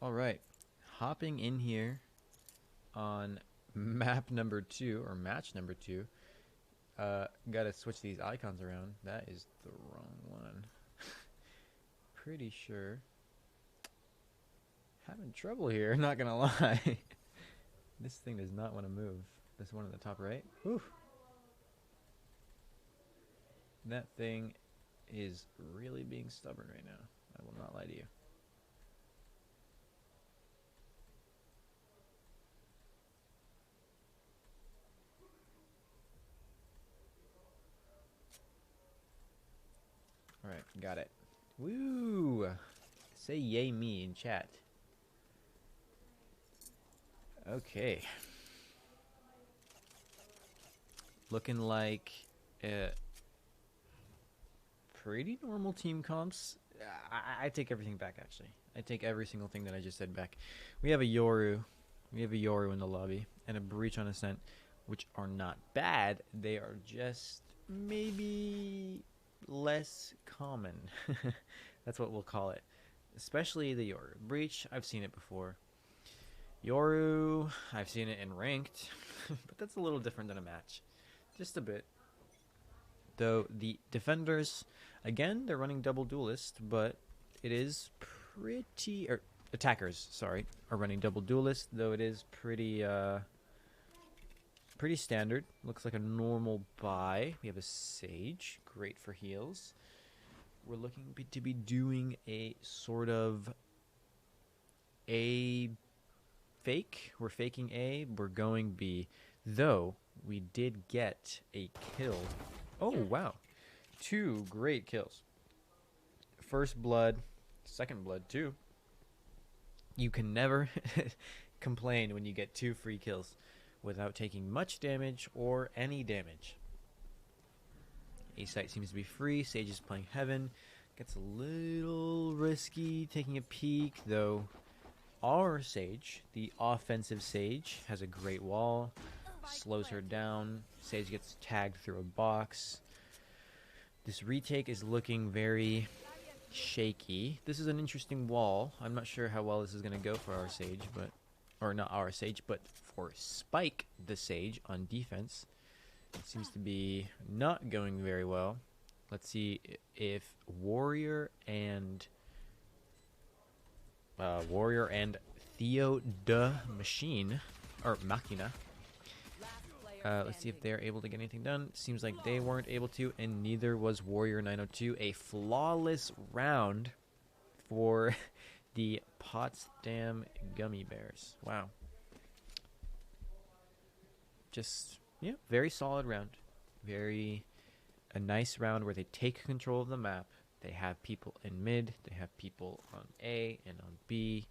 All right, hopping in here on map number 2 or match number 2. Gotta switch these icons around. That is the wrong one. Pretty sure. Having trouble here, not gonna lie. This thing does not want to move. This one at the top right. Whew. That thing is really being stubborn right now. I will not lie to you. Alright, got it. Woo! Say yay me in chat. Okay. Looking like pretty normal team comps. I take everything back, actually. I take every single thing that I just said back. We have a Yoru. We have a Yoru in the lobby. And a Breach on Ascent, which are not bad. They are just maybe less common. That's what we'll call it. Especially the Yoru. Breach, I've seen it before. Yoru, I've seen it in ranked. But that's a little different than a match. Just a bit. Though the defenders, again, they're running double duelist, but it is pretty, or attackers, sorry, are running double duelist, though it is pretty pretty standard. Looks like a normal buy. We have a Sage, great for heals. We're looking to be doing a sort of A fake. We're faking A, we're going B, though we did get a kill. Oh, wow. 2 great kills. First blood, second blood, too. You can never complain when you get 2 free kills without taking much damage or any damage. A site seems to be free. Sage is playing Heaven. Gets a little risky taking a peek, though. Our Sage, the offensive Sage, has a great wall. Slows her down. Sage gets tagged through a box. This retake is looking very shaky. This is an interesting wall. I'm not sure how well this is going to go for our Sage, but, or not our Sage, but for Spike the Sage on defense. It seems to be not going very well. Let's see if Warrior and Theo the Machine, or Machina, let's see if they're able to get anything done. Seems like they weren't able to, and neither was Warrior 902. A flawless round for the Potsdam Gummy Bears. Wow. Just, yeah, very solid round. A nice round where they take control of the map. They have people in mid. They have people on A and on B.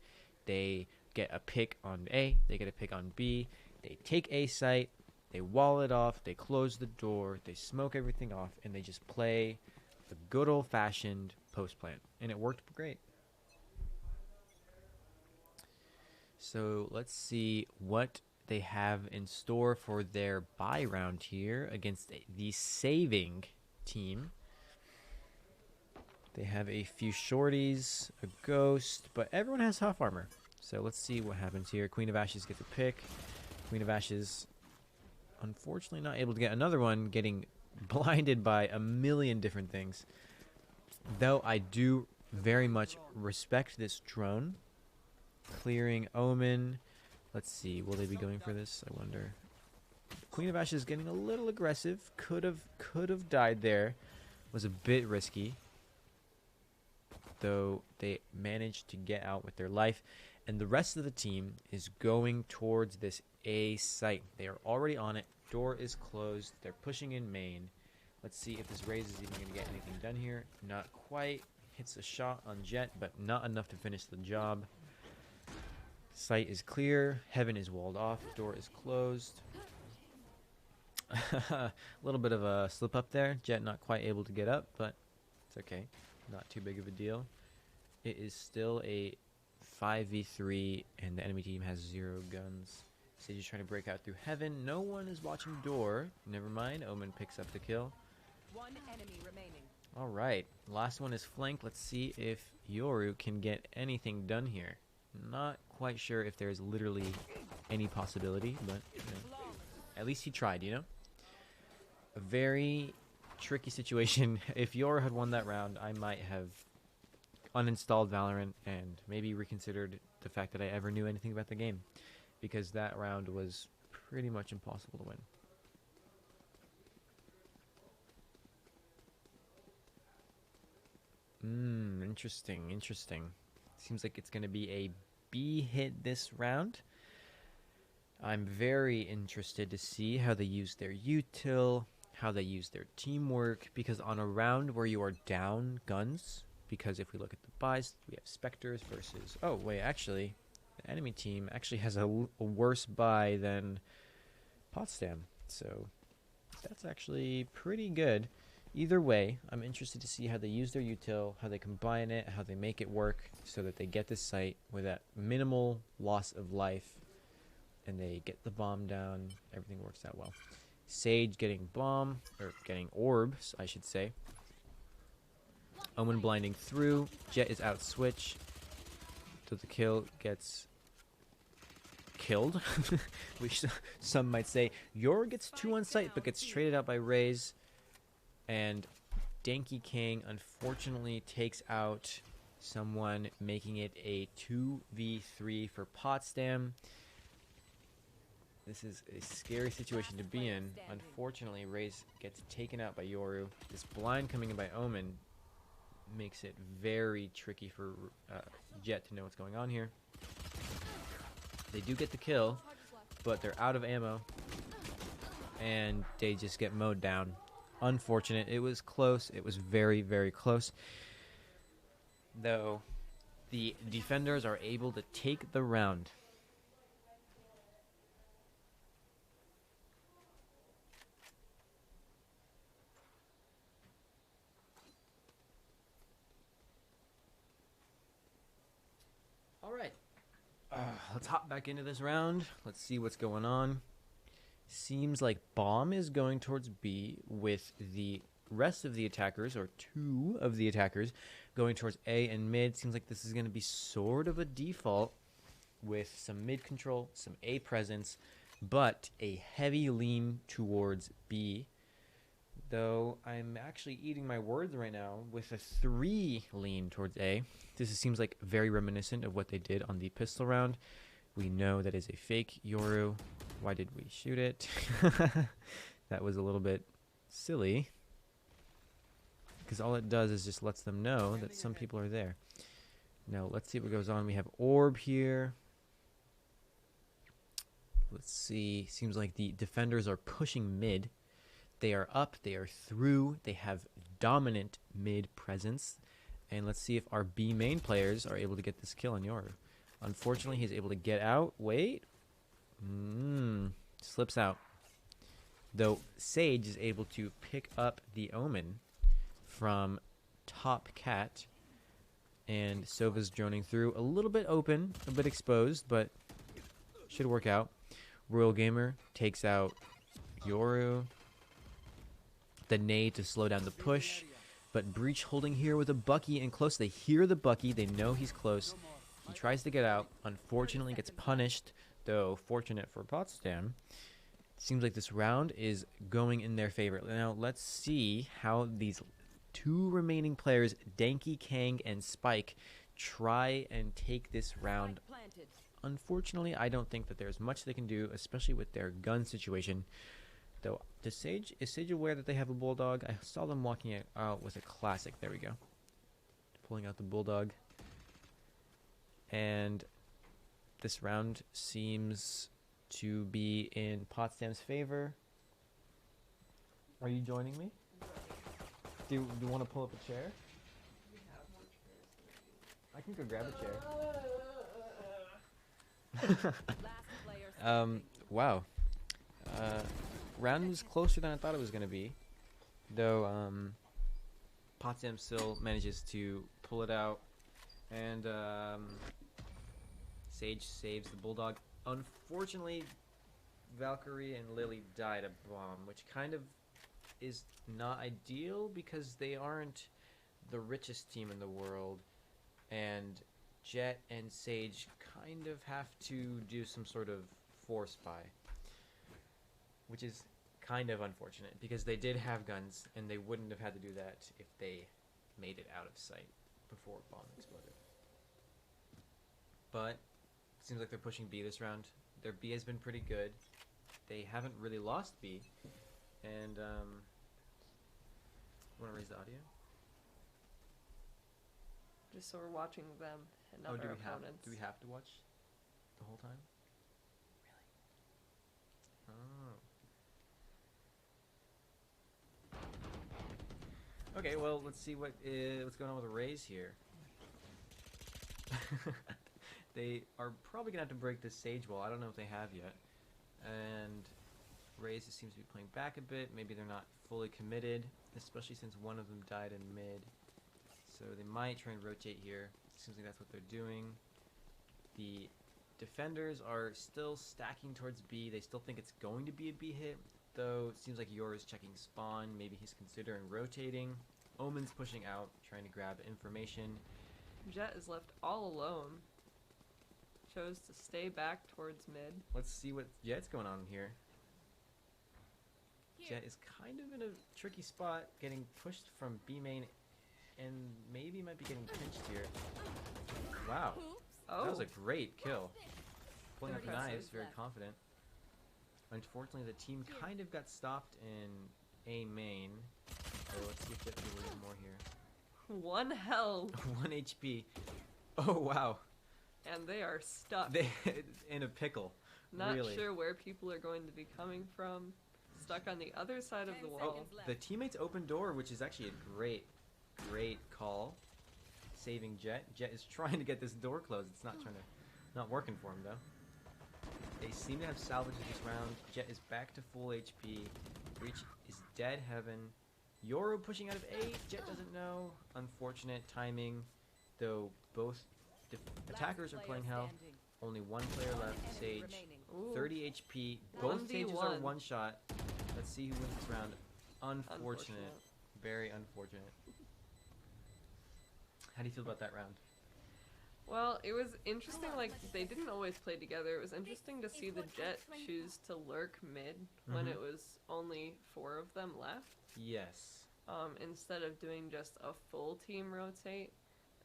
They get a pick on A. They get a pick on B. They take A site. They wall it off. They close the door. They smoke everything off. And they just play the good old-fashioned post plant. And it worked great. So let's see what they have in store for their bye round here against the saving team. They have a few shorties, a ghost, but everyone has half armor. So let's see what happens here. Queen of Ashes gets a pick. Queen of Ashes, unfortunately not able to get another one, getting blinded by a million different things. Though I do very much respect this drone. Clearing Omen. Let's see, will they be going for this? I wonder. Queen of Ashes getting a little aggressive. Could have died there. Was a bit risky. Though they managed to get out with their life. And the rest of the team is going towards this A site. They are already on it. Door is closed. They're pushing in main. Let's see if this raise is even going to get anything done here. Not quite. Hits a shot on Jet, but not enough to finish the job. Site is clear. Heaven is walled off. Door is closed. A little bit of a slip up there. Jet not quite able to get up, but it's okay. Not too big of a deal. It is still a 5v3, and the enemy team has 0 guns. Sage is trying to break out through Heaven. No one is watching door. Never mind. Omen picks up the kill. 1 enemy remaining. All right. Last one is flank. Let's see if Yoru can get anything done here. Not quite sure if there's literally any possibility, but at least he tried, you know? A very tricky situation. If Yor had won that round, I might have uninstalled Valorant and maybe reconsidered the fact that I ever knew anything about the game, because that round was pretty much impossible to win. Interesting. Seems like it's going to be a B hit this round. I'm very interested to see how they use their util, how they use their teamwork, because on a round where you are down guns, because if we look at the buys, we have Spectres versus... Oh, wait, actually, the enemy team actually has a worse buy than Potsdam, so that's actually pretty good. Either way, I'm interested to see how they use their util, how they combine it, how they make it work so that they get this site with that minimal loss of life and they get the bomb down. Everything works out well. Sage getting bomb, or getting orbs, I should say. Omen blinding through. Jet is out switch. So the kill gets killed, which some might say. Yor gets 2 on site but gets traded out by Raze. And Danky King unfortunately takes out someone, making it a 2v3 for Potsdam. This is a scary situation to be in. Unfortunately, Raze gets taken out by Yoru. This blind coming in by Omen makes it very tricky for Jet to know what's going on here. They do get the kill, but they're out of ammo. And they just get mowed down. Unfortunate. It was close. It was very, very close. Though the defenders are able to take the round. All right. Let's hop back into this round. Let's see what's going on. Seems like bomb is going towards B with the rest of the attackers, or 2 of the attackers, going towards A and mid. Seems like this is going to be sort of a default with some mid control, some A presence, but a heavy lean towards B. Though I'm actually eating my words right now with a 3 lean towards A. This seems like very reminiscent of what they did on the pistol round. We know that is a fake Yoru. Why did we shoot it? That was a little bit silly. Because all it does is just lets them know that some people are there. Now, let's see what goes on. We have orb here. Let's see. Seems like the defenders are pushing mid. They are up. They are through. They have dominant mid presence. And let's see if our B main players are able to get this kill on Yoru. Unfortunately, he's able to get out. Wait. Slips out. Though Sage is able to pick up the Omen from top cat. And Sova's droning through. A little bit open, a bit exposed, but should work out. Royal Gamer takes out Yoru. The nade to slow down the push. But Breach holding here with a Bucky and close. They hear the Bucky. They know he's close. He tries to get out. Unfortunately gets punished. Though fortunate for Potsdam. Seems like this round is going in their favor. Now let's see how these 2 remaining players, Danky, Kang, and Spike, try and take this round. Unfortunately, I don't think that there's much they can do, especially with their gun situation. Though, is Sage aware that they have a Bulldog? I saw them walking out with a classic. There we go. Pulling out the Bulldog. And this round seems to be in Potsdam's favor. Are you joining me? Do you want to pull up a chair? I can go grab a chair. Wow. Round was closer than I thought it was going to be. Though, Potsdam still manages to pull it out. And, Sage saves the Bulldog. Unfortunately, Valkyrie and Lily died a bomb, which kind of is not ideal because they aren't the richest team in the world. And Jet and Sage kind of have to do some sort of force buy, which is kind of unfortunate because they did have guns and they wouldn't have had to do that if they made it out of sight before bomb exploded. But seems like they're pushing B this round. Their B has been pretty good. They haven't really lost B, and want to raise the audio? Just so we're watching them and not our opponents. Do we have to watch the whole time? Really? Oh. Okay, well, let's see what's going on with the Rays here. They are probably gonna have to break this Sage wall. I don't know if they have yet. And Rays seems to be playing back a bit. Maybe they're not fully committed, especially since one of them died in mid. So they might try and rotate here. Seems like that's what they're doing. The defenders are still stacking towards B. They still think it's going to be a B hit, though it seems like Yor is checking spawn. Maybe he's considering rotating. Omen's pushing out, trying to grab information. Jet is left all alone. Chose to stay back towards mid. Let's see what Jet's going on here. Jet is kind of in a tricky spot, getting pushed from B main, and maybe might be getting pinched here. Wow. Oh. That was a great kill. Pulling up Impressive. knives, very confident. Unfortunately, the team kind of got stopped in A main. So let's see if Jet can do a little more here. One health. 1 HP. Oh, wow. And they are stuck. They in a pickle. Not really. sure where people are going to be coming from. Stuck on the other side of the wall. The teammates open door, which is actually a great call. Saving Jet. Jet is trying to get this door closed. It's not working for him though. They seem to have salvaged this round. Jet is back to full HP. Breach is dead heaven. Yoru pushing out of A. Jet doesn't know. Unfortunate timing, though both attackers are playing health. Only one player left. Sage. Ooh. 30 HP. Both 1v1. Sages are one shot. Let's see who wins this round. Unfortunate. Very unfortunate. How do you feel about that round? Well, it was interesting, like, they didn't always play together. It was interesting to see the Jet choose to lurk mid when it was only 4 of them left. Yes. Instead of doing just a full team rotate.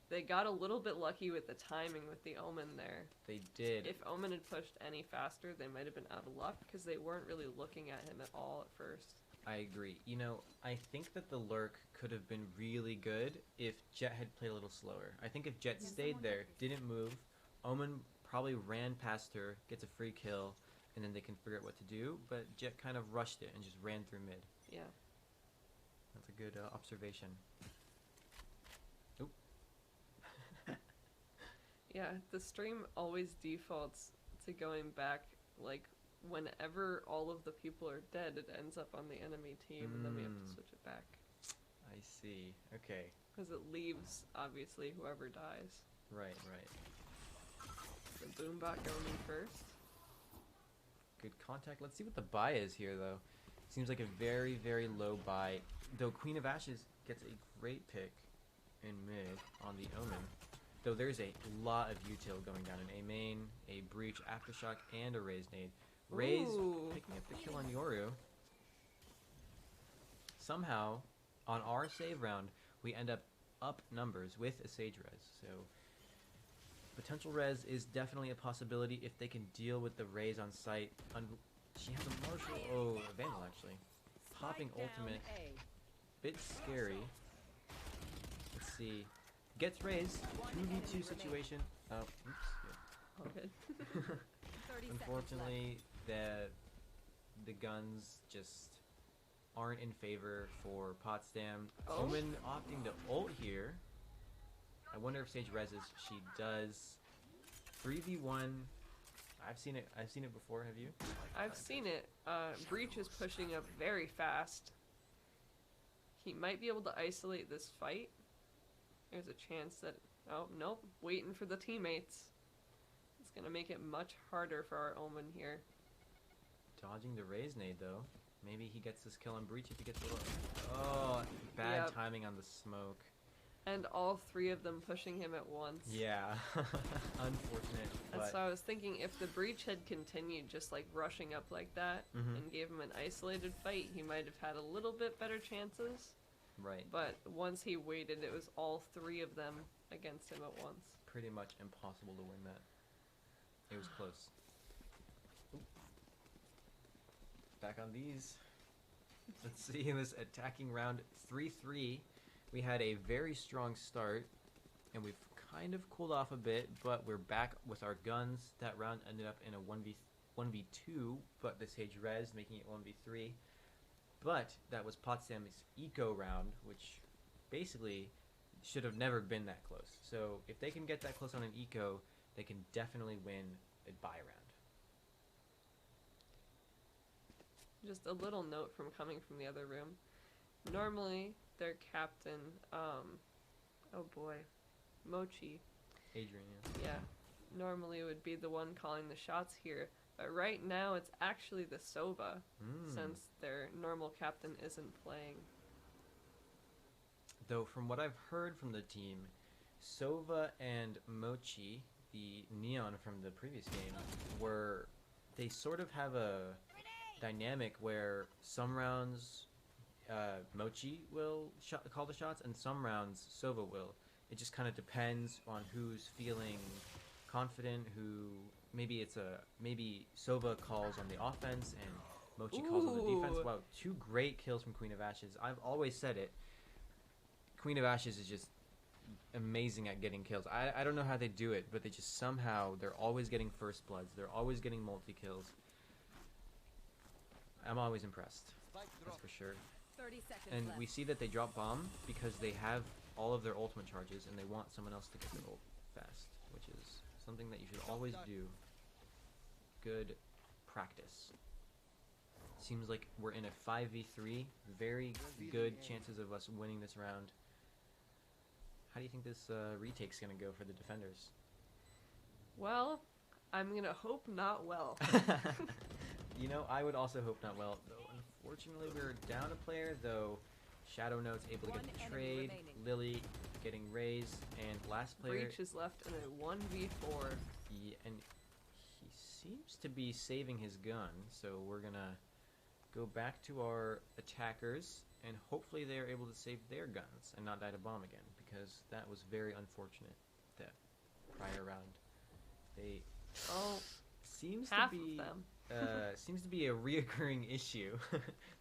They got a little bit lucky with the timing with the Omen there. They did. If Omen had pushed any faster, they might have been out of luck because they weren't really looking at him at all at first. I agree. You know, I think that the lurk could have been really good if Jet had played a little slower. I think if Jet stayed there, didn't move, Omen probably ran past her, gets a free kill, and then they can figure out what to do. But Jet kind of rushed it and just ran through mid. Yeah. That's a good observation. Oop. Yeah, the stream always defaults to going back, like, whenever all of the people are dead, it ends up on the enemy team, and then we have to switch it back. I see. Okay. Because it leaves, obviously, whoever dies. Right. The Boombot going in first. Good contact. Let's see what the buy is here, though. Seems like a very, very low buy. Though Queen of Ashes gets a great pick in mid on the Omen. Though there's a lot of util going down in A main, a Breach, Aftershock, and a Raze nade. Raze picking up the kill on Yoru. Somehow, on our save round, we end up numbers with a Sage res. So, potential res is definitely a possibility if they can deal with the Raze on site. She has a Marshall. Oh, a Vandal actually. Popping ultimate. Bit scary. Let's see. Gets raised. 2v2 situation. Oh, oops. Okay. Unfortunately, the guns just aren't in favor for Potsdam. Oh. Omen opting to ult here. I wonder if Sage reses. She does. 3v1. I've seen it before. Have you? I've seen it. Breach is pushing up very fast. He might be able to isolate this fight. There's a chance that... Oh, nope. Waiting for the teammates. It's going to make it much harder for our Omen here. Dodging the Raze nade, though. Maybe he gets this kill on Breach if he gets a little... Oh, bad timing on the smoke. And all three of them pushing him at once. Yeah. Unfortunate. And But so I was thinking if the breach had continued just like rushing up like that Mhm. and gave him an isolated fight, he might have had a little bit better chances. right. But once he waited, it was all three of them against him at once. Pretty much impossible to win that. It was close. Oop. Back on these. Let's see, in this attacking round 3-3, we had a very strong start, and we've kind of cooled off a bit, but we're back with our guns. That round ended up in a 1v2, but the Sage res, making it 1v3. But that was Potsdam's eco round, which basically should have never been that close. So if they can get that close on an eco, they can definitely win a buy round. Just a little note from coming from the other room. Normally, their captain, oh boy, Mochi, Adrian, yeah, normally would be the one calling the shots here. But right now, it's actually the Sova, since their normal captain isn't playing. Though from what I've heard from the team, Sova and Mochi, the Neon from the previous game, they sort of have a dynamic where some rounds Mochi will call the shots and some rounds Sova will. It just kind of depends on who's feeling confident, maybe Sova calls on the offense and Mochi calls on the defense. Ooh. Wow, 2 great kills from Queen of Ashes. I've always said it. Queen of Ashes is just amazing at getting kills. I don't know how they do it, but they just somehow, they're always getting first bloods. They're always getting multi-kills. I'm always impressed. That's for sure. 30 seconds And left. we see that they drop bomb because they have all of their ultimate charges and they want someone else to get their ult fast, which is something that you should always do. Good practice. Seems like we're in a 5v3. Very good chances of us winning this round. How do you think this retake's gonna go for the defenders? Well, I'm gonna hope not well. You know, I would also hope not well. Though, unfortunately, we're down a player, though Shadow Note's able to get One the enemy trade. remaining. Lily getting raised, and last player... Breach is left in a 1v4. And he seems to be saving his gun, so we're gonna go back to our attackers, and hopefully they're able to save their guns and not die to bomb again, because that was very unfortunate, that prior round. They... Oh, Seems half to be... of them. seems to be a reoccurring issue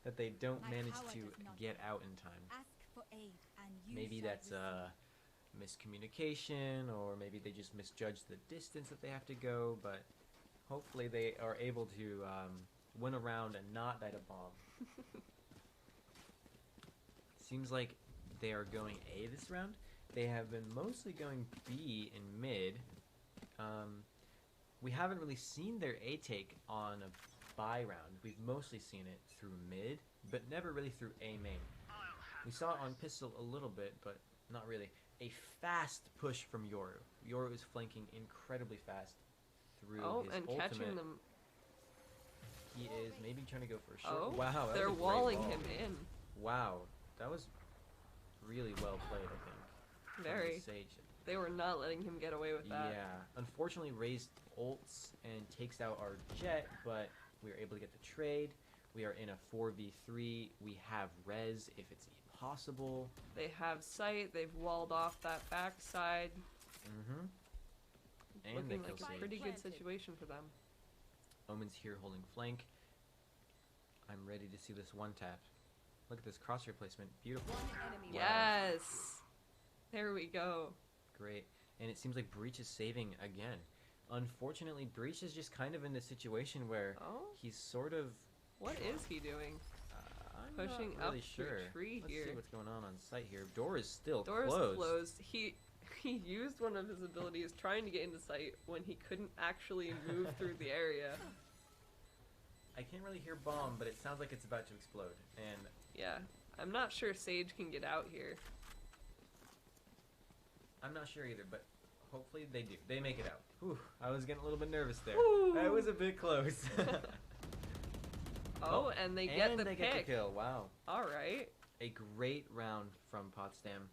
that they don't My manage power to does not get out in time. Ask for aid and you Maybe shall that's receive. miscommunication, or maybe they just misjudge the distance that they have to go, but hopefully they are able to win a round and not die to bomb. Seems like they are going A this round. They have been mostly going B in mid. We haven't really seen their A take on a buy round. We've mostly seen it through mid, but never really through A main. We saw it on pistol a little bit, but not really. A fast push from Yoru. Yoru is flanking incredibly fast through his And ultimate. catching them. He is maybe trying to go for a short. Oh, Wow, that was they're a great walling wall. him in. Wow, that was really well played, I think. from the Very. Sage. They were not letting him get away with that. Yeah, unfortunately raised ults and takes out our jet, but we are able to get the trade. We are in a 4v3. We have res if it's possible. They have sight. They've walled off that backside. Mm-hmm. And Looking they like kill a Sage. pretty good situation for them. Omen's here holding flank. I'm ready to see this one tap. Look at this cross replacement. Beautiful. One enemy Yes! There we go. Great. And it seems like Breach is saving again. Unfortunately, Breach is just kind of in this situation where Oh? he's sort of... What is he doing? I'm Pushing not really up sure. through a tree Let's here. see what's going on site here. Door is still Door is closed. closed. He used one of his abilities trying to get into sight when he couldn't actually move through the area. I can't really hear bomb, but it sounds like it's about to explode. And Yeah. I'm not sure Sage can get out here. I'm not sure either, but hopefully they do. They make it out. Whew, I was getting a little bit nervous there. Woo. That was a bit close. Oh, and they get and the they pick. get the kill. Wow. Alright. A great round from Potsdam.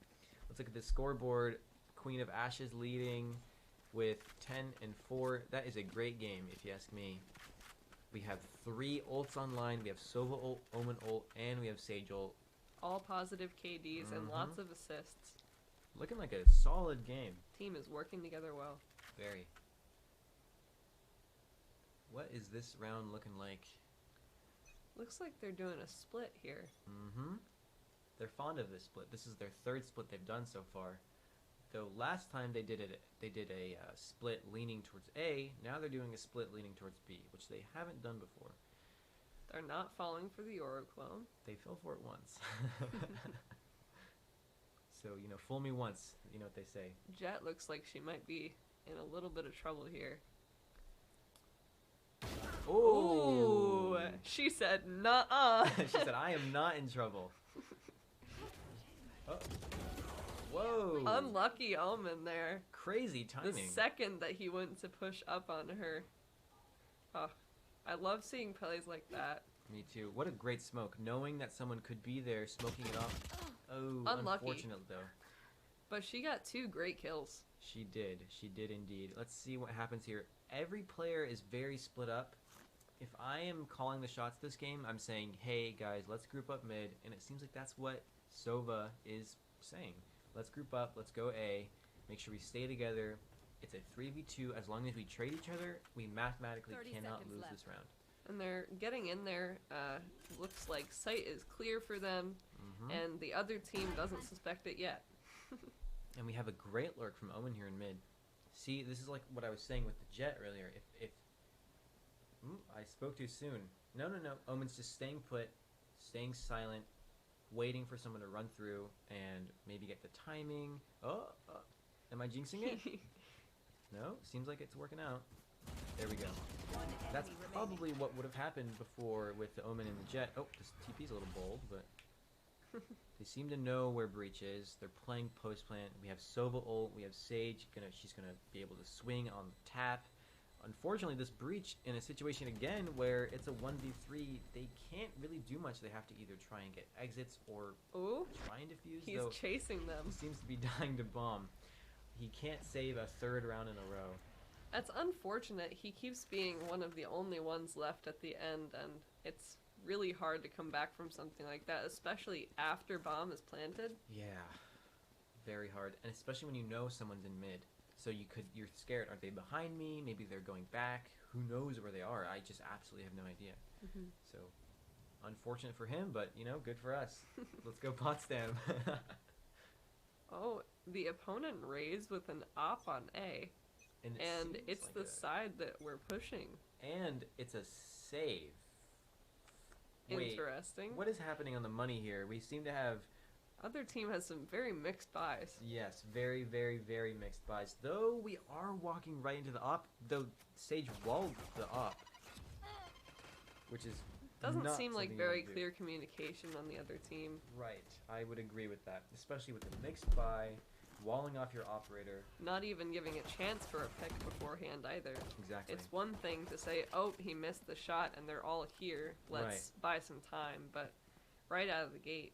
Let's look at the scoreboard. Queen of Ashes leading with 10-4. That is a great game, if you ask me. We have 3 ults online. We have Sova ult, Omen ult, and we have Sage ult. All positive KDs and lots of assists. Looking like a solid game. Team is working together well. Very. What is this round looking like? Looks like they're doing a split here. They're fond of this split. This is their 3rd split they've done so far. Though last time they did a split leaning towards A. Now they're doing a split leaning towards B, which they haven't done before. They're not falling for the Oro clone. They fell for it once. So, you know, fool me once. You know what they say. Jet looks like she might be in a little bit of trouble here. Oh! Ooh, she said, nuh-uh. She said, I am not in trouble. Oh. Whoa! Unlucky Omen there. Crazy timing. The second that he went to push up on her. Oh, I love seeing plays like that. Me too. What a great smoke. Knowing that someone could be there, smoking it off. Oh, Unlucky. unfortunate though. But she got 2 great kills. She did. She did indeed. Let's see what happens here. Every player is very split up. If I am calling the shots this game, I'm saying, hey guys, let's group up mid. And it seems like that's what Sova is saying. Let's group up. Let's go A. Make sure we stay together. It's a 3v2. As long as we trade each other, we mathematically 30 cannot seconds lose left. this round. And they're getting in there. Looks like sight is clear for them. And the other team doesn't suspect it yet. And we have a great lurk from Omen here in mid. See, this is like what I was saying with the Jet earlier. If I spoke too soon. No. Omen's just staying put, staying silent, waiting for someone to run through and maybe get the timing. Am I jinxing it? No, seems like it's working out. There we go. That's probably what would have happened before with the Omen and the Jet. Oh, this TP's a little bold, but they seem to know where Breach is. They're playing post plant. We have Sova ult. We have Sage. She's gonna be able to swing on the tap. Unfortunately, this Breach in a situation again where it's a 1v3, they can't really do much. They have to either try and get exits or Ooh, try and defuse. he's chasing them. He seems to be dying to bomb. He can't save a 3rd round in a row. That's unfortunate. He keeps being one of the only ones left at the end, and it's really hard to come back from something like that, especially after bomb is planted. Yeah, very hard, and especially when you know someone's in mid. So you're scared. Are they behind me? Maybe they're going back. Who knows where they are? I just absolutely have no idea. So, unfortunate for him, but, you know, good for us. Let's go Potsdam. Oh, the opponent raised with an op on A. And And seems it's like the side that we're pushing. And it's a save. Wait, Interesting. what is happening on the money here? We seem to have... Other team has some very mixed buys. Yes, very, very, very mixed buys. Though we are walking right into the op, though Sage walled the op. Which is Doesn't not seem like something you very wanna do. clear communication on the other team. Right, I would agree with that. Especially with the mixed buy, walling off your operator. Not even giving a chance for a pick beforehand either. Exactly. It's one thing to say, oh, he missed the shot and they're all here. Let's buy some time. But right out of the gate.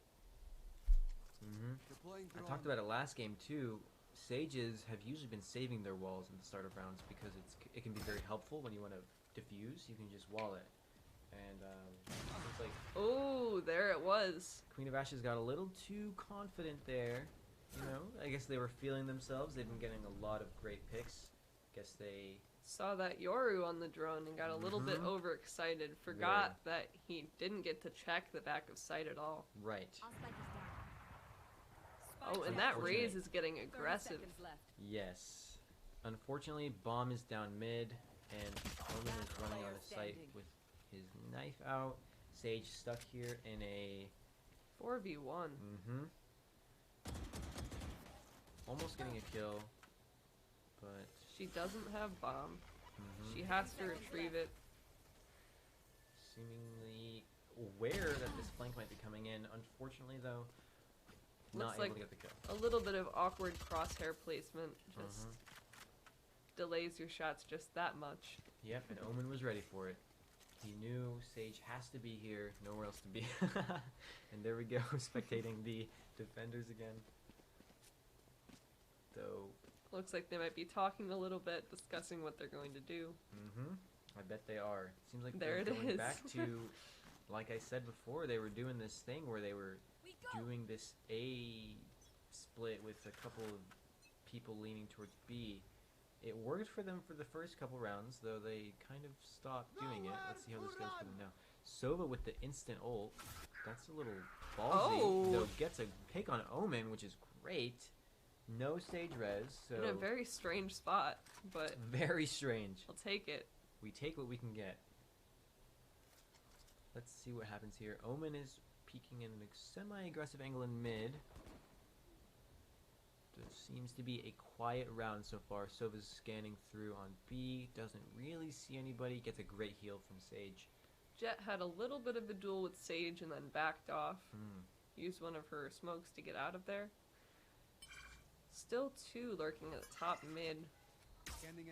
I talked about it last game too. Sages have usually been saving their walls in the start of rounds because it can be very helpful when you want to diffuse. You can just wall it. And it's like Oh, there it was. Queen of Ashes got a little too confident there. You know, I guess they were feeling themselves. They've been getting a lot of great picks. Guess they... Saw that Yoru on the drone and got a little bit overexcited. Forgot that he didn't get to check the back of sight at all. Right. Oh, and that raise is getting aggressive. Yes. Unfortunately, Bomb is down mid, and Omen is running on the site with his knife out. Sage stuck here in a... 4v1. Almost getting a kill, but... She doesn't have bomb. She has to retrieve it. Seemingly aware that this flank might be coming in. Unfortunately, though, not Looks able to like get the kill. a little bit of awkward crosshair placement. Just delays your shots just that much. Yep, and Omen was ready for it. He knew Sage has to be here, nowhere else to be. And there we go, spectating the defenders again. though. Looks like they might be talking a little bit, discussing what they're going to do. Mm-hmm. I bet they are. Seems like There they're it going is. back to, like I said before, they were doing this thing where they were doing this A split with a couple of people leaning towards B. It worked for them for the first couple rounds, though they kind of stopped doing it. Let's see how this goes for them now. Sova with the instant ult. That's a little ballsy. Oh. Though gets a pick on Omen, which is great. No stage res, so In a very strange spot, but very strange. I'll take it. We take what we can get. Let's see what happens here. Omen is peeking in a semi-aggressive angle in mid. There seems to be a quiet round so far. Sova's scanning through on B. Doesn't really see anybody. Gets a great heal from Sage. Jet had a little bit of a duel with Sage and then backed off. Hmm. Used one of her smokes to get out of there. Still two lurking at the top mid.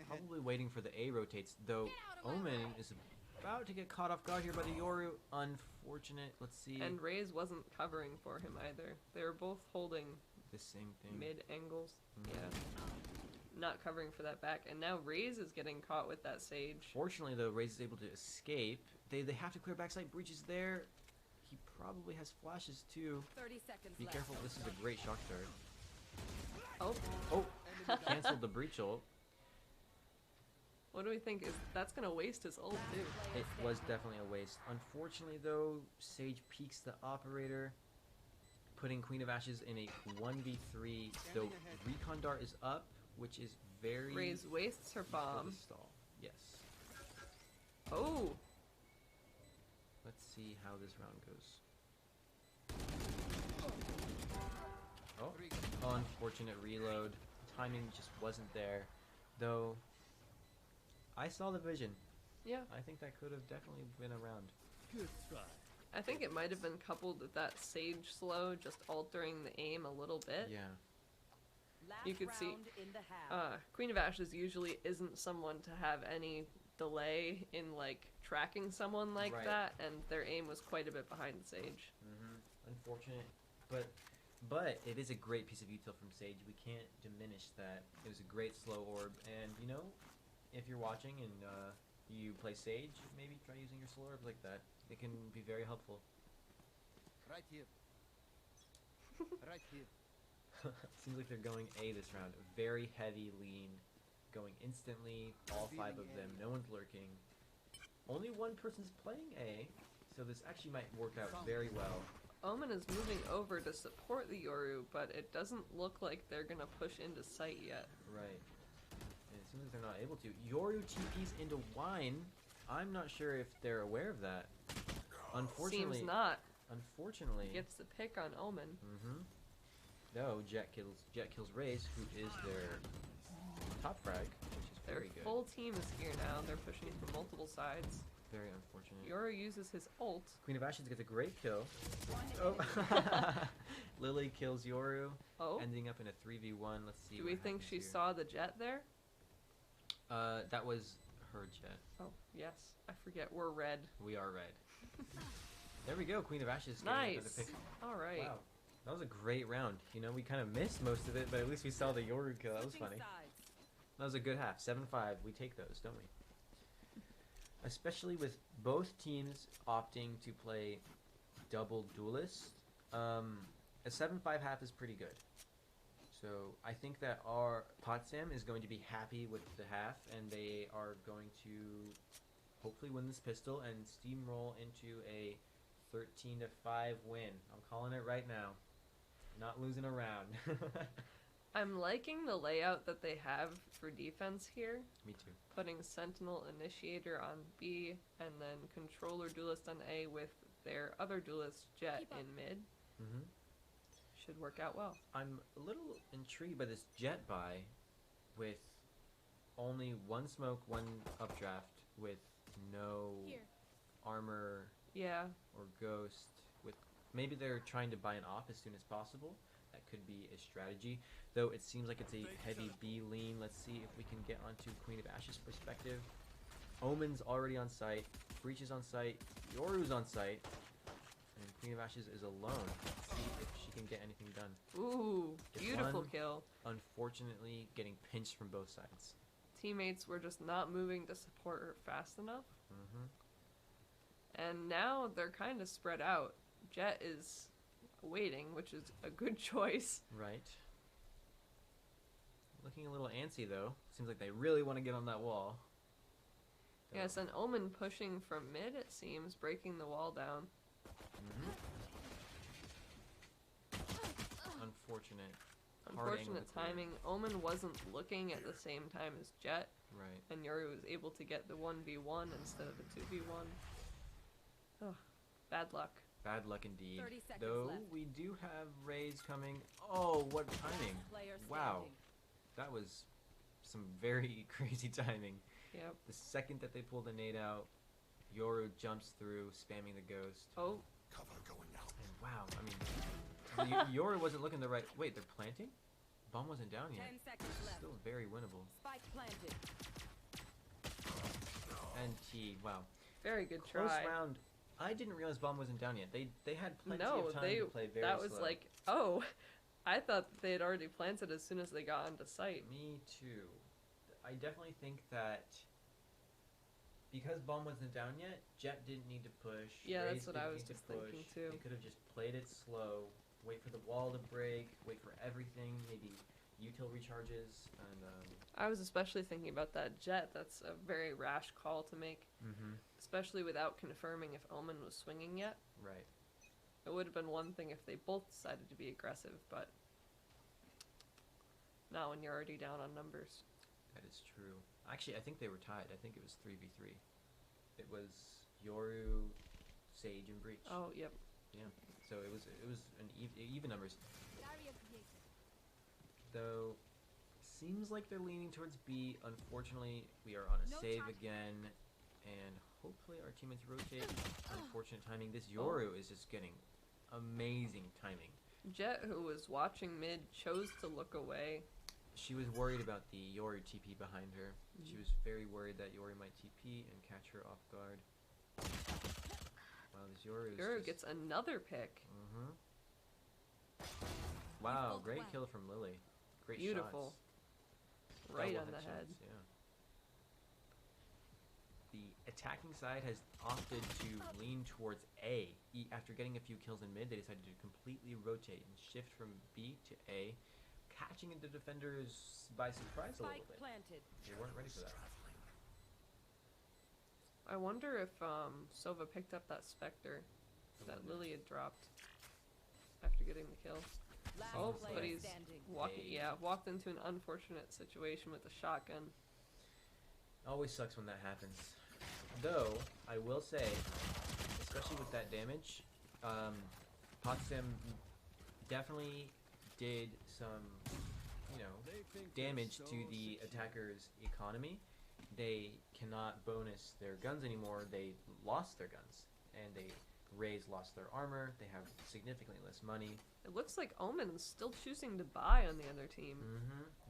Probably waiting for the A rotates, though Omen is about to get caught off guard here by the Yoru. Unfortunate. Let's see. And Raze wasn't covering for him either. They were both holding the same thing. mid angles. Mhm. Yeah. Not covering for that back. And now Raze is getting caught with that Sage. Fortunately, though, Raze is able to escape. They have to clear backside. Breach is there. He probably has flashes too. 30 seconds Be left. careful. This is a great shock dart. Oh, Oh, canceled the breach ult. what do we think? Is that's gonna waste his ult too? It was definitely a waste. Unfortunately, though, Sage peeks the operator, putting Queen of Ashes in a 1v3. Though Recon Dart is up, which is very Raze wastes her useful to bomb. stall. Yes. Oh, Let's see how this round goes. Oh, unfortunate reload. Timing just wasn't there. Though, I saw the vision. yeah. I think that could have definitely been a round. I think it might have been coupled with that Sage slow, just altering the aim a little bit. Yeah. Last You could see, round in the half. Queen of Ashes usually isn't someone to have any delay in like tracking someone like Right. that, and their aim was quite a bit behind Sage. Unfortunate, but it is a great piece of util from Sage. We can't diminish that. It was a great slow orb, and you know, if you're watching and you play Sage, maybe try using your slow orb like that. It can be very helpful. Right here. Right here. Seems like they're going A this round. Very heavy lean, going instantly. All five of them. No one's lurking. Only one person's playing A, so this actually might work out very well. Omen is moving over to support the Yoru, but it doesn't look like they're gonna push into sight yet. Right. And it seems like they're not able to. Yoru TP's into Wine. I'm not sure if they're aware of that. Unfortunately. Seems not. Unfortunately. Gets the pick on Omen. Mm-hmm. No, Jet kills Raze, who is their top frag, which is Their very good. full team is here now. They're pushing from multiple sides. Very unfortunate. Yoru uses his ult. Queen of Ashes gets a great kill. One Oh. enemy. Lily kills Yoru, Oh, ending up in a 3v1. Let's see. do what we think happens she here. saw the Jet there? That was her Jet. Oh, yes. I forget. We're red. We are red. There we go. Queen of Ashes. getting another Nice. pick. All right. Wow. That was a great round. You know, we kind of missed most of it, but at least we saw the Yoru kill. That was Switching funny. sides. That was a good half. 7-5. We take those, don't we? Especially with both teams opting to play double duelist. A 7-5 half is pretty good. So I think that our Potsdam is going to be happy with the half, and they are going to hopefully win this pistol and steamroll into a 13-5 win. I'm calling it right now. Not losing a round. I'm liking the layout that they have for defense here. Me too. Putting Sentinel Initiator on B and then Controller Duelist on A with their other duelist Jet Keep up. in mid. Mm-hmm. Should work out well. I'm a little intrigued by this Jet buy with only one smoke, one updraft with no Here. armor Yeah. or ghost. With maybe they're trying to buy an op as soon as possible. That could be a strategy. Though it seems like it's a heavy B lean. Let's see if we can get onto Queen of Ashes perspective. Omen's already on site. Breach is on site. Yoru's on site. And Queen of Ashes is alone. Let's see if she can get anything done. Ooh, Gets beautiful one. kill. Unfortunately, getting pinched from both sides. Teammates were just not moving to support her fast enough. Mm-hmm. And now they're kind of spread out. Jet is waiting, which is a good choice. Right. Looking a little antsy, though. Seems like they really want to get on that wall. So- Yes, and Omen pushing from mid, it seems, breaking the wall down. Mhm. Unfortunate. Hard angle Unfortunate to clear. timing. Omen wasn't looking at the same time as Jet, Right. and Yuri was able to get the 1v1 instead of the 2v1. Oh, bad luck. Bad luck indeed. 30 seconds Though left. we do have Rays coming. Oh, what timing! Player Wow. standing. That was some very crazy timing. Yep. The second that they pull the nade out, Yoru jumps through, spamming the ghost. Oh, And wow, I mean, Yoru wasn't looking the right. Wait, they're planting? Bomb wasn't down yet. 10 seconds left. Still very winnable. Spike planted. And T, wow. very good Close try. round. I didn't realize bomb wasn't down yet. They had plenty No, of time they. to play very That was slow. like, oh, I thought that they had already planted as soon as they got onto site. Me too. I definitely think that because bomb wasn't down yet, Jet didn't need to push. Yeah, Raze that's what I didn't was need to just thinking push. too. They could have just played it slow, wait for the wall to break, wait for everything, maybe util recharges, and I was especially thinking about that Jet. That's a very rash call to make, especially without confirming if Omen was swinging yet. right. It would have been one thing if they both decided to be aggressive, but not when you're already down on numbers. That is true. Actually, I think they were tied. I think it was 3v3. It was Yoru, Sage, and Breach. Oh, yep. So it was an even numbers. Barrier created. Though, seems like they're leaning towards B. Unfortunately, we are on a No save charge. again, and hopefully our teammates rotate. Unfortunate timing. This Yoru is just getting amazing timing. Jet, who was watching mid, chose to look away. She was worried about the Yoru TP behind her. She was very worried that Yoru might TP and catch her off guard. Wow, this Yoru is Yuri just... gets another pick. Mm-hmm. Wow, fought great well. kill from Lily. Great Beautiful. shots. Right Double on the head. headshots, yeah. The attacking side has opted to lean towards A. After getting a few kills in mid, they decided to completely rotate and shift from B to A, catching the defenders by surprise a Spike little bit. planted. They weren't ready for that. I wonder if Sova picked up that Spectre I that wonder. Lily had dropped after getting the kill. Last Oh, player but he's standing. walked into an unfortunate situation with the shotgun. Always sucks when that happens. Though, I will say, especially with that damage, Potsdam definitely did some, you know, damage to the attacker's economy. They cannot bonus their guns anymore. They lost their guns, and Raze lost their armor. They have significantly less money. It looks like Omen's still choosing to buy on the other team.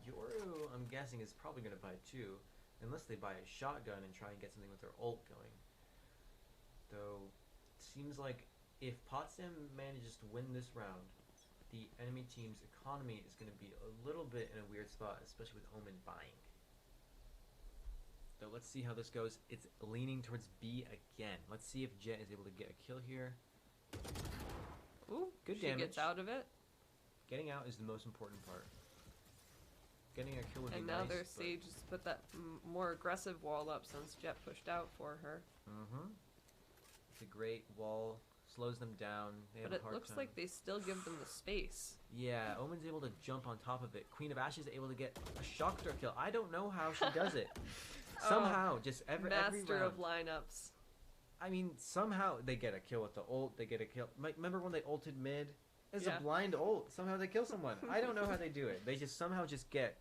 Yoru, I'm guessing, is probably going to buy too, unless they buy a shotgun and try and get something with their ult going. Though, it seems like if Potsdam manages to win this round, the enemy team's economy is going to be a little bit in a weird spot, especially with Omen buying. So let's see how this goes. It's leaning towards B again. Let's see if Jet is able to get a kill here. Ooh, Good she damage. gets out of it, Getting out is the most important part. Getting a kill would and be now nice, their but- Sage has put that more aggressive wall up since Jet pushed out for her. It's a great wall. Slows them down. They have But a it hard looks time. like they still give them the space. Yeah, Omen's able to jump on top of it. Queen of Ashes able to get a shock dart kill. I don't know how she does it. Somehow, just every Master round. of lineups. I mean, somehow they get a kill with the ult. They get a kill. Remember when they ulted mid? It's Yeah. a blind ult. Somehow they kill someone. I don't know how they do it. They just somehow just get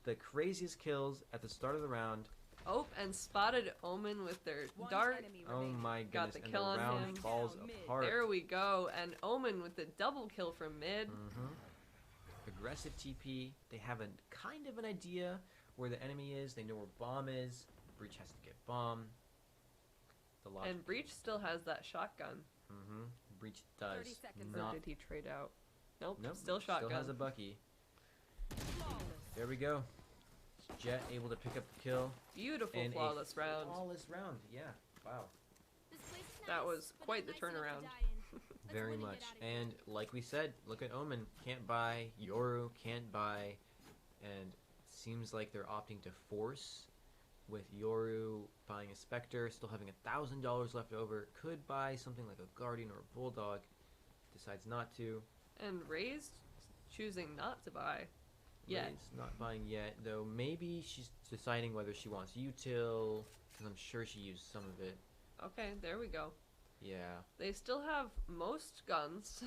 the craziest kills at the start of the round. Oh, and spotted Omen with their One dart. enemy Oh remaining. my Got goodness! the And kill the on round him. falls Down mid. apart. There we go. And Omen with the double kill from mid. Aggressive TP. They have a kind of an idea where the enemy is. They know where bomb is. Breach has to get bomb. The logic. And Breach still has that shotgun. Breach 30 does seconds Or not. did he trade out? Nope, Nope. still shotgun. Still has a Bucky. There we go. Jet able to pick up the kill. Beautiful And a flawless round. Flawless round. Yeah. Wow. That was quite the turnaround. Very much. And like we said, look at Omen. Can't buy. Yoru can't buy. And seems like they're opting to force with Yoru buying a Spectre, still having $1,000 left over. Could buy something like a Guardian or a Bulldog. Decides not to. And Ray's choosing not to buy. Yet. Ray's not buying yet, though maybe she's deciding whether she wants util, because I'm sure she used some of it. Okay, there we go. Yeah, They still have most guns.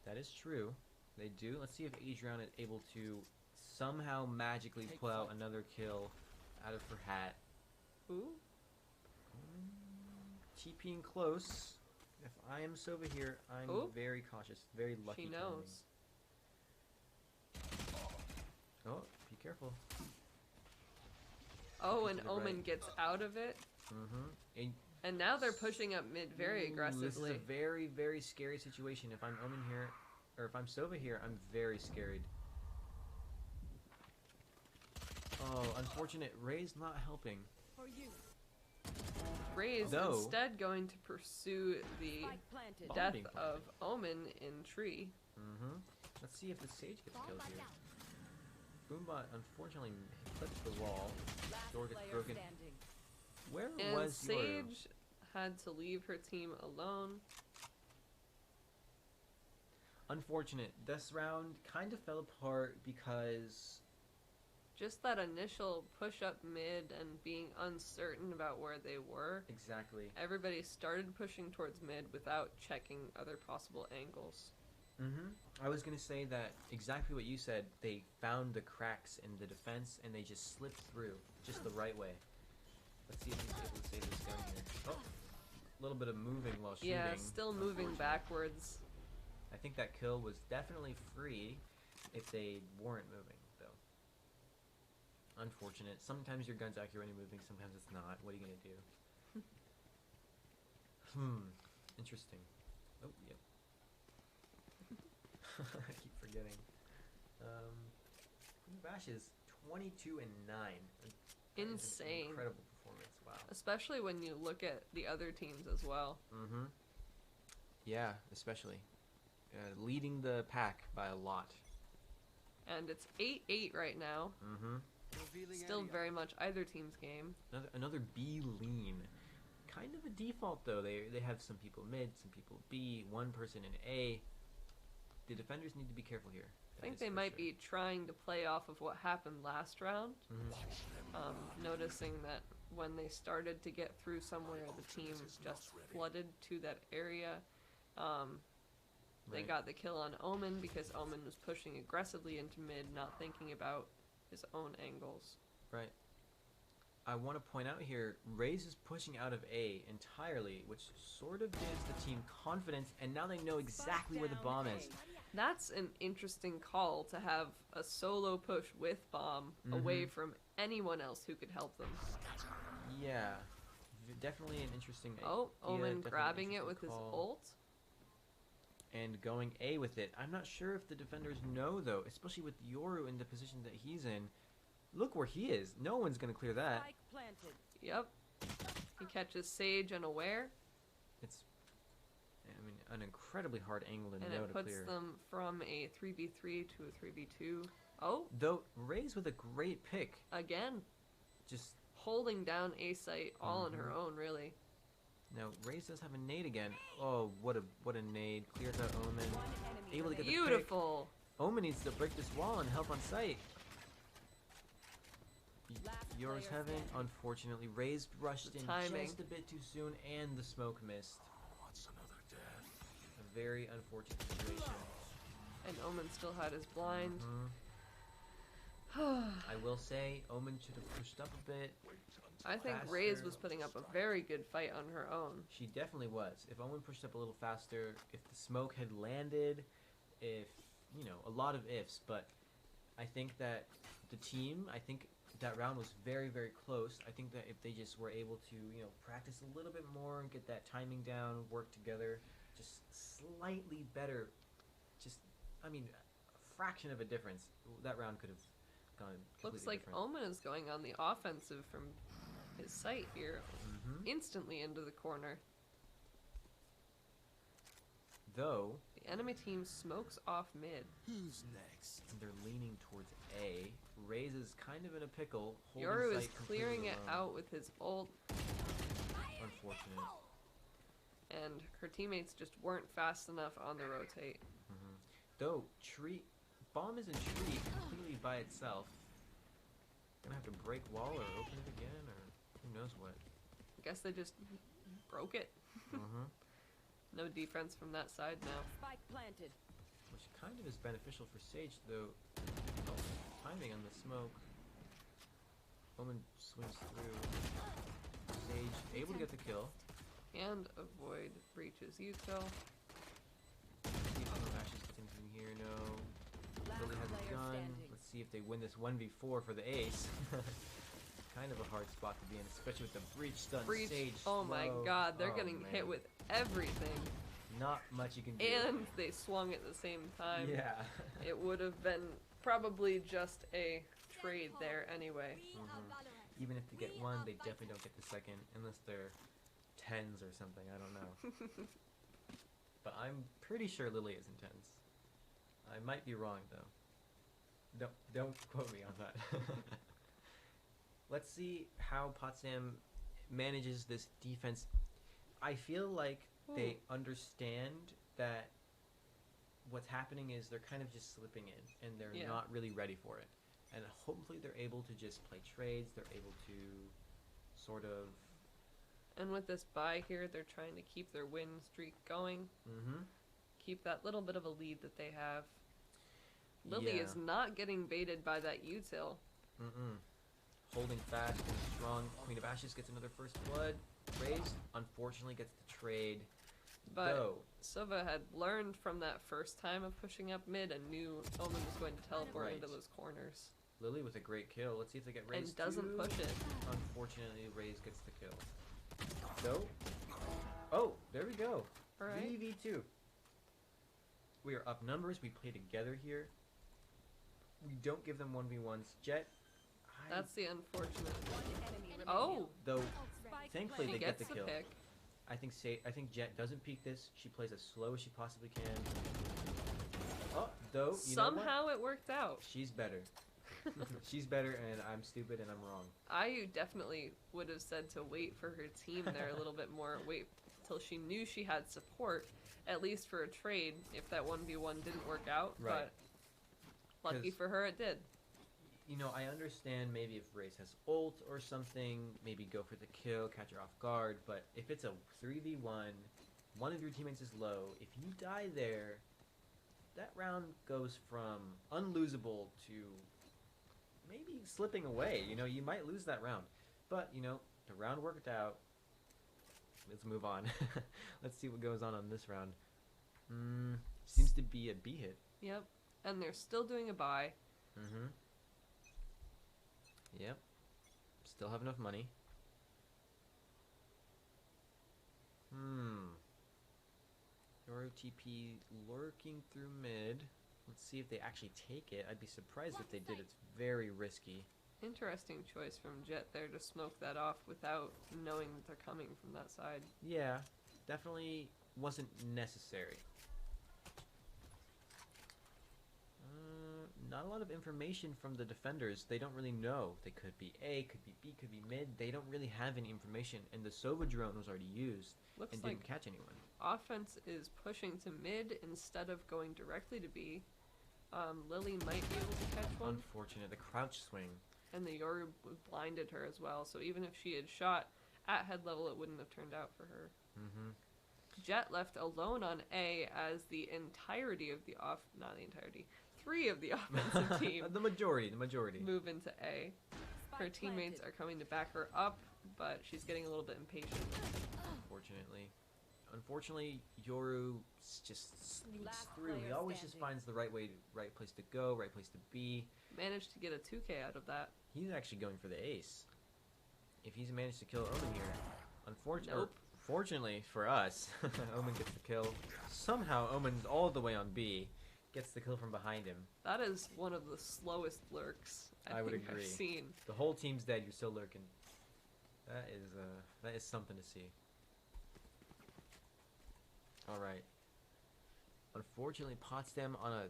that is true. They do. Let's see if Adriana is able to somehow magically pull out another kill out of her hat. Ooh. TPing close. If I am Sova here, I'm Ooh. very cautious. Very lucky. She knows. Oh, be careful. Oh, To and the Omen right. gets out of it. Mm-hmm. And now they're pushing up mid very aggressively. This is a very, very scary situation. If I'm Omen here, or if I'm Sova here, I'm very scared. Oh, unfortunate. Ray's not helping. Ray is Though- instead going to pursue the death Bonding of Omen in tree. Mm-hmm. Let's see if the Sage gets killed here. Boombot unfortunately clips the wall. Door gets broken. Where And was Yoru? Sage had to leave her team alone. Unfortunate. This round kind of fell apart because Just that initial push up mid and being uncertain about where they were. exactly. Everybody started pushing towards mid without checking other possible angles. Mm-hmm. I was gonna say that exactly what you said. They found the cracks in the defense and they just slipped through just the right way. Let's see if he's able to save this gun here. Oh, a little bit of moving while shooting. Yeah, still moving backwards. I think that kill was definitely free if they weren't moving, though. Unfortunate. Sometimes your gun's accurate when you're moving, sometimes it's not. What are you gonna do? Interesting. Oh, yep. I keep forgetting. Queen Bash is 22 and 9. That is an Insane. incredible performance. Wow. Especially when you look at the other teams as well. Mm-hmm. Yeah, especially. Leading the pack by a lot. And it's 8-8 right now. Mm-hmm. Revealing Still area. very much either team's game. Another B lean. Kind of a default though. They have some people mid, some people B, one person in A. The defenders need to be careful here. I think they might be trying to play off of what happened last round. Noticing that when they started to get through somewhere, the team just flooded to that area. They Right. got the kill on Omen because Omen was pushing aggressively into mid, not thinking about his own angles. Right. I want to point out here, Raze is pushing out of A entirely, which sort of gives the team confidence, and now they know exactly where the bomb is. That's an interesting call to have a solo push with bomb away from anyone else who could help them. Yeah. Definitely an interesting Oh, idea, Omen definitely an grabbing it with interesting his call. ult. And going A with it. I'm not sure if the defenders know, though, especially with Yoru in the position that he's in. Look where he is. No one's going to clear that. Yep. He catches Sage unaware, It's, I mean, an incredibly hard angle to and know it to puts clear. them from a 3v3 to a 3v2. Oh, Though, Raze with a great pick. again, Just, holding down A site all on her own, really. now, Raze does have a nade again. Oh, what a nade. Clears out Omen. Able to get the pick. Beautiful. Omen needs to break this wall and help on sight. Yours heaven, unfortunately. Raze rushed The in timing. just a bit too soon, and the smoke missed. A very unfortunate situation. And Omen still had his blind. I will say, Omen should have pushed up a bit. I think Raze was putting up a very good fight on her own. She definitely was. If Omen pushed up a little faster, if the smoke had landed, if, you know, a lot of ifs, but I think that the team, I think that round was very, very close. I think that if they just were able to, you know, practice a little bit more and get that timing down, work together, just slightly better, just I mean, a fraction of a difference. That round could have gone completely Looks like different. Omen is going on the offensive from his site here. Mhm. Instantly into the corner. Though, The enemy team smokes off mid. Who's next? they're leaning towards A. Raze is kind of in a pickle. Holding Yoru is site clearing completely it alone. out with his ult, Unfortunate. and her teammates just weren't fast enough on the rotate. Though, tree... Bomb is in tree completely by itself. Gonna have to break wall or open it again, or who knows what. I guess they just broke it. No defense from that side now. Spike planted. Which kind of is beneficial for Sage, though. Oh, timing on the smoke. Omen swims through. Sage able to get the kill. And avoid Breach's util. See if Ashes gets anything here. No. Last Lily has a player gun. standing. Let's see if they win this 1v4 for the ace. Kind of a hard spot to be in, especially with the breach stun. Breach. Sage Oh my slow. god, they're Oh, getting man. hit with everything. Not much you can do. And they swung at the same time. yeah. It would have been probably just a trade there anyway. Even if they get one, they definitely don't get the second, unless they're tens or something. I don't know. But I'm pretty sure Lily is in tens. I might be wrong though. Don't quote me on that. Let's see how Potsdam manages this defense. I feel like they understand that what's happening is they're kind of just slipping in and they're Yeah. not really ready for it. And hopefully they're able to just play trades, they're able to sort of And with this bye here, they're trying to keep their win streak going. Keep that little bit of a lead that they have. Lily Yeah. is not getting baited by that util. holding fast and strong. Queen of Ashes gets another first blood. Raze unfortunately gets the trade. But Though Sova had learned from that first time of pushing up mid and knew Omen was going to teleport Right. into those corners. Lily with a great kill. Let's see if they get Raze And doesn't too. push it. Unfortunately, Raze gets the kill. So, oh, there we go. Alright. 3v2. We are up numbers. We play together here. We don't give them 1v1s. Jet, That's the unfortunate. Enemy remaining. Oh! though, Spike thankfully She they gets get the the kill. pick. I think Jet doesn't peek this. She plays as slow as she possibly can. Oh, though, you know what? Somehow it worked out. She's better. She's better, and I'm stupid, and I'm wrong. I definitely would have said to wait for her team there a little bit more. Wait till she knew she had support, at least for a trade, if that 1v1 didn't work out. Right. But lucky 'Cause- for her, it did. You know, I understand maybe if Raze has ult or something, maybe go for the kill, catch her off guard, but if it's a 3v1, one of your teammates is low, if you die there, that round goes from unlosable to maybe slipping away. You know, you might lose that round. But, you know, the round worked out. Let's move on. Let's see what goes on this round. Seems to be a B hit. Yep. And they're still doing a buy. Yep. Still have enough money. Yoru TP lurking through mid. Let's see if they actually take it. I'd be surprised if they did. It's very risky. Interesting choice from Jet there to smoke that off without knowing that they're coming from that side. Yeah, definitely wasn't necessary. Not a lot of information from the defenders. They don't really know. They could be A, could be B, could be mid. They don't really have any information. And the Sova drone was already used Looks and like didn't catch anyone. offense is pushing to mid instead of going directly to B. Lily might be able to catch one, Unfortunate. The crouch swing. and the Yoru blinded her as well. So even if she had shot at head level, it wouldn't have turned out for her. Jet left alone on A as the entirety of the not the entirety, 3 of the offensive team The majority. move into A. Her Spike teammates planted. are coming to back her up, but she's getting a little bit impatient. Unfortunately, Yoru just sneaks Last through. He player always just standing. finds the right way, right place to go, right place to be. Managed to get a 2K out of that. He's actually going for the ace. If he's managed to kill Omen here, Nope. fortunately for us, Omen gets the kill. Somehow, Omen's all the way on B, gets the kill from behind him. That is one of the slowest lurks I would think agree. I've seen. The whole team's dead. You're still lurking. That is something to see. All right. Unfortunately, Potsdam on a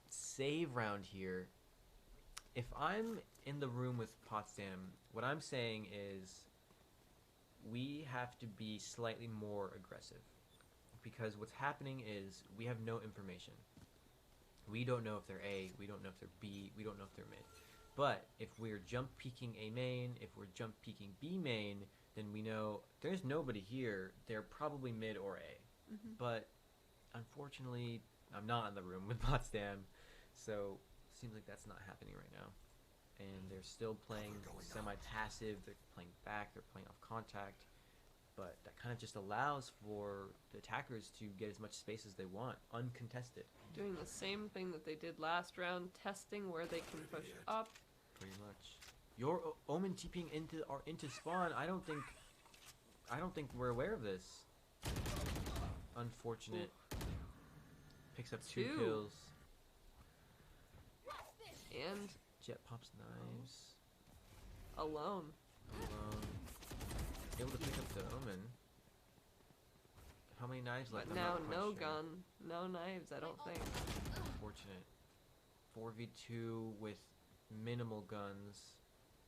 save round here. If I'm in the room with Potsdam, what I'm saying is we have to be slightly more aggressive. Because what's happening is we have no information. We don't know if they're A, we don't know if they're B, we don't know if they're mid. But if we're jump peeking A main, if we're jump peeking B main, then we know there's nobody here. They're probably mid or A. But unfortunately, I'm not in the room with Potsdam, so seems like that's not happening right now. And they're still playing semi-passive. They're playing back. They're playing off contact. But that kind of just allows for the attackers to get as much space as they want, uncontested. Doing the same thing that they did last round, testing where they can push up. Pretty much. Your Omen TPing into spawn. I don't think we're aware of this. Unfortunate. Picks up two kills. And Jet pops knives. alone. Able to pick up the Omen. How many knives left? But I'm now not quite no sure. gun, no knives, I don't think. Unfortunate. 4v2 with minimal guns.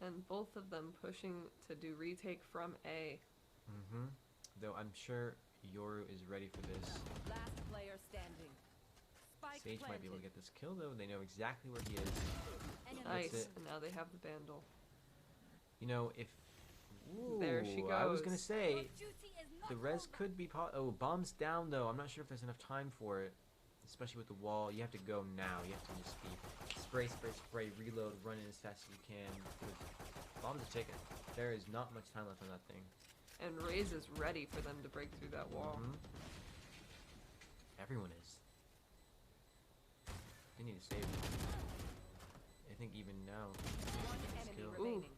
And both of them pushing to do retake from A. Though I'm sure Yoru is ready for this. Last player standing. Spike Sage might be able to planted. get this kill though. They know exactly where he is. Nice. it. And now they have the bandle. You know, if... There she I was goes. gonna say, the res could be... Oh, bomb's down though. I'm not sure if there's enough time for it. Especially with the wall. You have to go now. You have to just be spray, spray, spray, reload, run in as fast as you can. Bombs are taken. There is not much time left on that thing. And Raze is ready for them to break through that wall. Everyone is. They need to save it. I think even now. One enemy Skill. remaining.